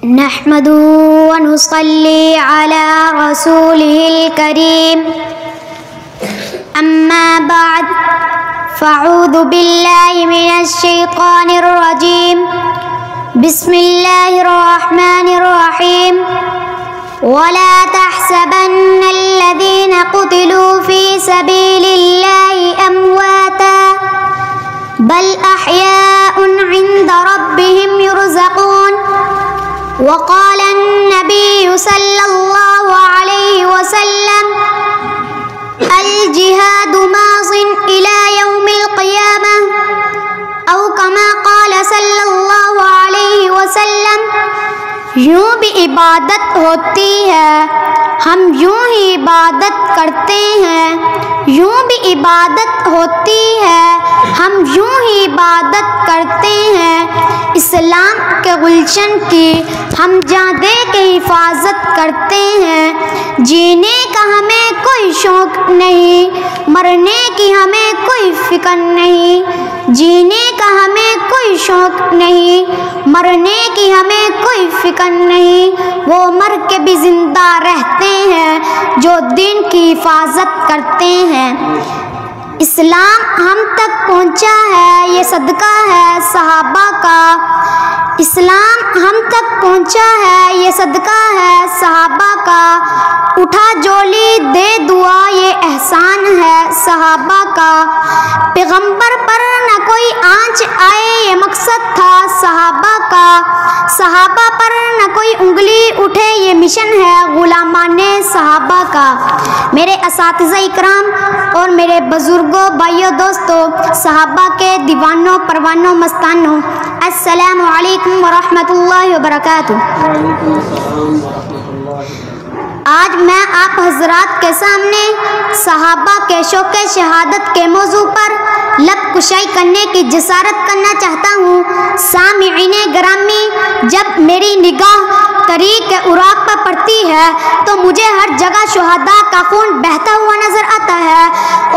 نحمده ونصلي على رسوله الكريم أما بعد فأعوذ بالله من الشيطان الرجيم بسم الله الرحمن الرحيم ولا تحسبن الذين قتلوا في سبيل الله أمواتا بل أحياء عند ربهم يرزقون وقال النبي صلى الله عليه وسلم الجهاد ماض إلى يوم القيامة أو كما قال صلى الله عليه وسلم یوں بھی عبادت ہوتی ہے، ہم یوں ہی عبادت کرتے ہیں، یوں بھی عبادت ہوتی ہے، ہم یوں ہی عبادت کرتے ہیں، اسلام کے گلشن کی ہم جان دے کے حفاظت کرتے ہیں، جینے کا ہمیں کوئی شوق نہیں، مرنے کی ہمیں کوئی فکر نہیں، جینے کا ہمیں کوئی شوق نہیں، مرنے کی ہمیں کوئی فکر نہیں، وہ مر کے بھی زندہ رہتے ہیں جو دین کی حفاظت کرتے ہیں۔ اسلام ہم تک پہنچا ہے یہ صدقہ ہے صحابہ کا، اسلام ہم تک پہنچا ہے یہ صدقہ ہے صحابہ کا، اٹھا جولی دے دعا یہ احسان ہے صحابہ کا، پیغمبر پر نہ کوئی آنچ آئے یہ مقصد تھا صحابہ کا، صحابہ پر نہ کوئی انگلی اٹھے یہ مشن ہے غلامان صحابہ کا۔ میرے اساتذہ اکرام اور میرے بزرگوں، بھائیوں، دوستوں، صحابہ کے دیوانوں، پروانوں، مستانوں، السلام علیکم ورحمۃ اللہ وبرکاتہ۔ آج میں آپ حضرات کے سامنے صحابہ کے شوق شہادت کے موضوع پر لب کشائی کرنے کی جسارت کرنا چاہتا ہوں۔ سامعین گرامی، جب میری نگاہ طریق عراق پر پڑتی ہے تو مجھے ہر جگہ شہداء کا خون بہتا ہوا نظر آتا ہے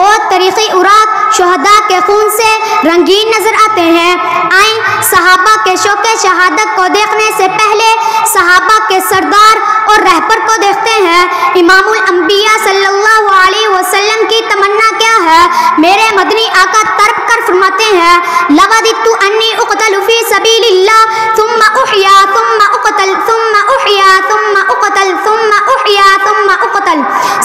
اور طریق عراق شہداء کے خون سے رنگین نظر آتے ہیں۔ آئیں صحابہ کے شوق شہادت کو دیکھنے سے پہلے صحابہ کے سردار اور رہبر کو دیکھتے ہیں۔ امام الانبیاء صلی اللہ علیہ وسلم کی تمنا کیا ہے؟ میرے مدنی آقا ترک کر فرماتے ہیں لوددت انی اقتل فی سبیل اللہ ثم احیا ثم اقتل ثم احیا ثم اقتل ثم احیا ثم اقتل۔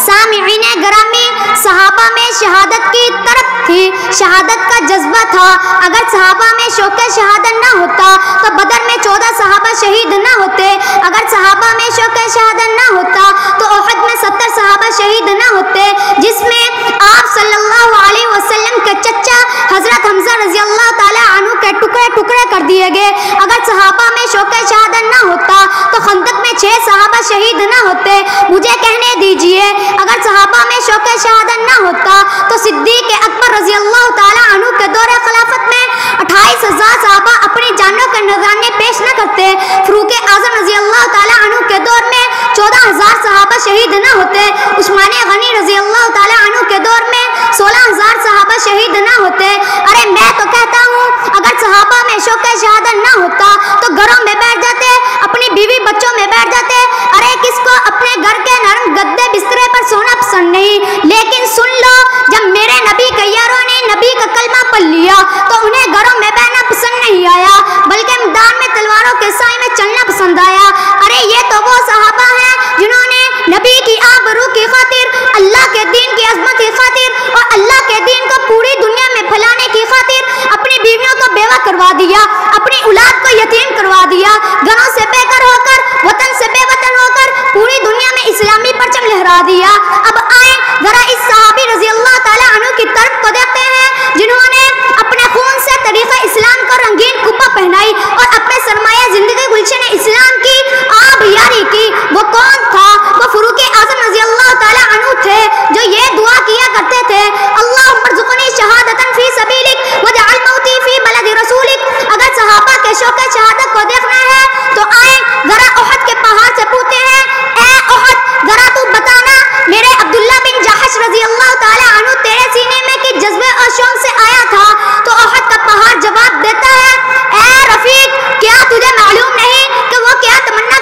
سامعین گرامی، صحابہ میں شہادت کی طرف تھی، شہادت کا جذبہ تھا۔ اگر صحابہ میں شوق شہادت نہ ہوتا تو بدر میں 14 صحابہ شہید نہ ہوتے، اگر صحابہ میں شوق شہادت نہ ہوتا تو احد میں 70 صحابہ شہید نہ ہوتے، جس میں آپ صلی اللہ علیہ وسلم کے چچا حضرت حمزہ رضی اللہ تعالیٰ عنہ کے ٹکڑے ٹکڑے کر دیے گئے۔ اگر صحابہ میں شوق شہادت نہ ہوتا تو خندق میں 6 صحابہ شہید نہ ہوتے۔ مجھے کہنے دیجئے، اگر صحابہ میں شوق شہادت نہ ہوتا تو صدیق اکبر رضی اللہ تعالیٰ عنہ کے دور خلافت میں 28,000 صحابہ اپنی جانوں کے نذرانے پیش نہ کرتے۔ فاروق اعظم رضی اللہ تعالیٰ عنہ کے دور میں 14,000 صحابہ شہید نہ ہوتے۔ عثمان غنی رضی اللہ تعالیٰ عنہ کے دور میں 16,000 صحابہ شہید نہ ہوتے۔ ارے میں تو کہتا ہوں اگر صحابہ میں شوق شہادت نہ ہوتا تو گھروں میں بیٹھ جاتے، اپنی بیوی بچوں میں بیٹھ جاتے۔ ارے کس کو اپنے گھر کے نرم گدے بسترے پر سونا پسند نہیں؟ لیکن سن لو، جب میرے نبی کے یاروں نے نبی کا کلمہ پڑھ لیا تو انہیں گھروں میں بیٹھنا پسند نہیں آیا، بلکہ میدان میں تلواروں کے سائے میں چلنا پسند آیا۔ ارے یہ تو وہ صحابہ ہیں جنہوں نے نبی کی آبرو کی خاطر، اللہ کے دین کی عظمت کی خاطر اور اللہ کے دین کو پوری دنیا میں پھیلانے کی خاطر اپنی بیویوں کو بیوہ کروا دیا، اپنی اولاد کو یتیم کروا دیا، گھروں سے بے گھر ہو کر، وطن سے بے وطن ہو کر پوری دنیا میں اسلامی پرچم لہرا دیا۔ اب آئیں ذرا اس صحابی رضی اللہ تعالیٰ عنہ کی طرف کو دیکھتے ہیں جنہوں نے اپنے خون سے طریقہ اسلام کو رنگین کپا پہنائی اور اپنے سرمایہ زندگی گلشن اسلام کی آب یاری کی۔ وہ کون تھا؟ وہ فاروق اعظم رضی اللہ تعالیٰ عنہ تھے جو یہ دعا کیا کرتے تھے اللہم ارزقنی شہادۃ فی سبیلک واجعل موتی فی بلد رسولک۔ اگر صحابہ کے شوق شہادت کو دیکھنا ہے تو آئیں ذرا احد کے پہاڑ سے پوچھتے ہیں، اے احد ذرا تو بتانا میرے عبداللہ بن جحش رضی اللہ تعالیٰ عنہ تیرے سینے میں کس جذبے اور شوق سے آیا تھا؟ تو احد کا پہاڑ جواب دیتا ہے، اے رفیق، کیا تجھے معلوم نہیں کہ وہ کیا تمنا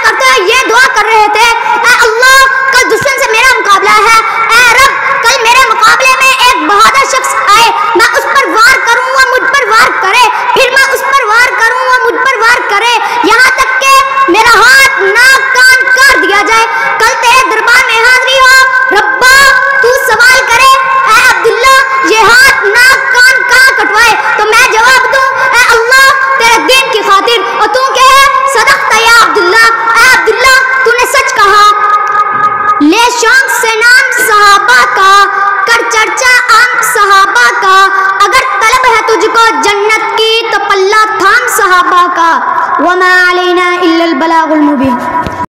صدقت یا عبداللہ، اے عبداللہ تو نے سچ کہا۔ لے شوق سے نام صحابہ کا، کر چرچا عام صحابہ کا، اگر طلب ہے تجھ کو جنت کی تو پلہ تھام صحابہ کا۔ وما علینا الا البلاغ المبین۔